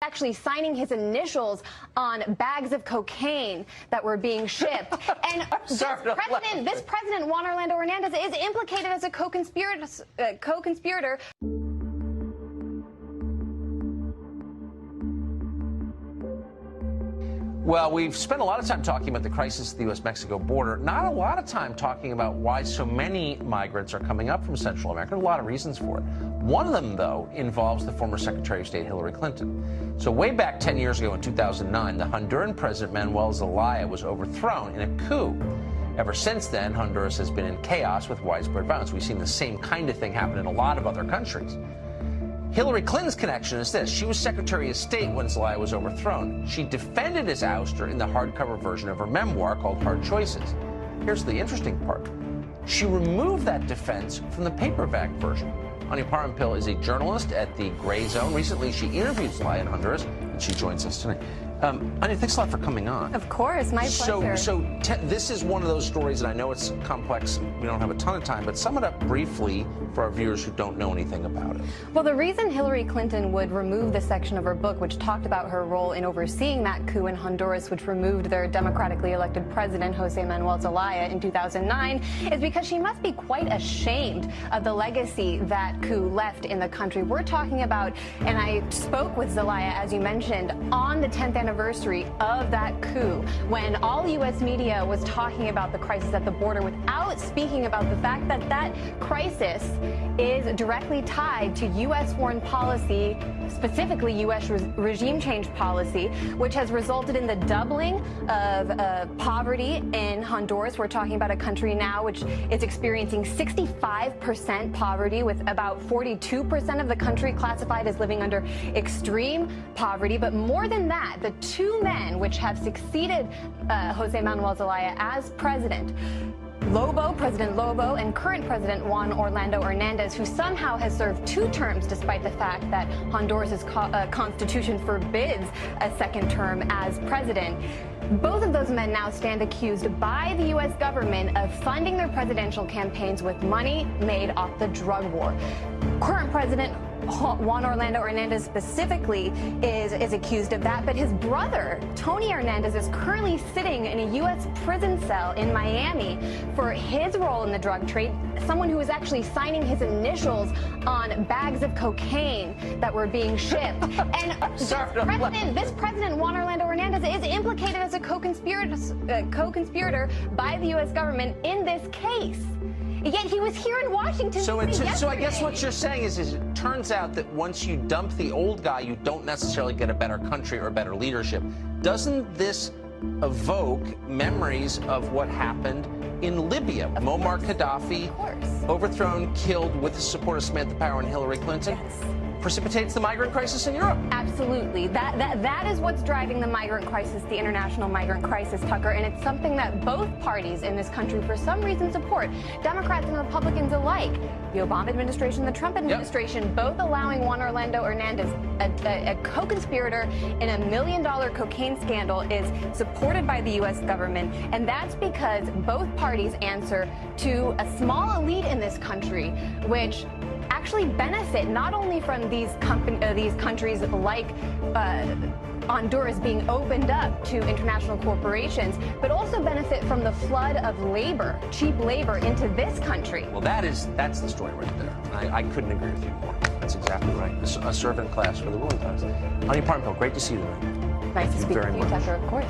actually signing his initials on bags of cocaine that were being shipped. And this president, Juan Orlando Hernandez, is implicated as a co-conspirator. Well, we've spent a lot of time talking about the crisis at the U.S.-Mexico border, not a lot of time talking about why so many migrants are coming up from Central America. There are a lot of reasons for it. One of them, though, involves the former Secretary of State Hillary Clinton. So way back 10 years ago in 2009, the Honduran President Manuel Zelaya was overthrown in a coup. Ever since then, Honduras has been in chaos with widespread violence. We've seen the same kind of thing happen in a lot of other countries. Hillary Clinton's connection is this. She was Secretary of State when Zelaya was overthrown. She defended his ouster in the hardcover version of her memoir called Hard Choices. Here's the interesting part. She removed that defense from the paperback version. Anya Parampil is a journalist at the Gray Zone. Recently, she interviewed Zelaya in Honduras, and she joins us tonight. Anya, thanks a lot for coming on. Of course, my pleasure. This is one of those stories, and I know it's complex. We don't have a ton of time, but sum it up briefly for our viewers who don't know anything about it. Well, the reason Hillary Clinton would remove the section of her book which talked about her role in overseeing that coup in Honduras, which removed their democratically elected president, Jose Manuel Zelaya, in 2009, is because she must be quite ashamed of the legacy that coup left in the country. We're talking about, and I spoke with Zelaya, as you mentioned, on the 10th anniversary of that coup, when all U.S. media was talking about the crisis at the border without speaking about the fact that that crisis is directly tied to U.S. foreign policy, specifically U.S. regime change policy, which has resulted in the doubling of poverty in Honduras. We're talking about a country now which is experiencing 65% poverty, with about 42% of the country classified as living under extreme poverty. But more than that, the two men which have succeeded Jose Manuel Zelaya as president, President Lobo, and current President Juan Orlando Hernandez, who somehow has served 2 terms despite the fact that Honduras' constitution forbids a second term as president. Both of those men now stand accused by the U.S. government of funding their presidential campaigns with money made off the drug war. Current President Juan Orlando Hernandez specifically is accused of that, but his brother, Tony Hernandez, is currently sitting in a U.S. prison cell in Miami for his role in the drug trade, someone who was actually signing his initials on bags of cocaine that were being shipped. And this president, Juan Orlando Hernandez, is implicated as a co-conspirator by the U.S. government in this case. Yet he was here in Washington. So I guess what you're saying is it turns out that once you dump the old guy, you don't necessarily get a better country or better leadership. Doesn't this evoke memories of what happened in Libya? Muammar Gaddafi, overthrown, killed with the support of Samantha Power and Hillary Clinton. Yes. Precipitates the migrant crisis in Europe. Absolutely. That is what's driving the migrant crisis, the international migrant crisis, Tucker, and it's something that both parties in this country for some reason support, Democrats and Republicans alike. The Obama administration, the Trump administration, both allowing Juan Orlando Hernandez, a co-conspirator in $1 million cocaine scandal, is supported by the U.S. government, and that's because both parties answer to a small elite in this country, which actually benefit not only from these countries like Honduras being opened up to international corporations, but also benefit from the flood of labor, cheap labor, into this country. Well, that's the story right there. I couldn't agree with you more. That's exactly right. A servant class for the ruling class. Anya Parampil, great to see you tonight. Nice to speak with you, Tucker, of course.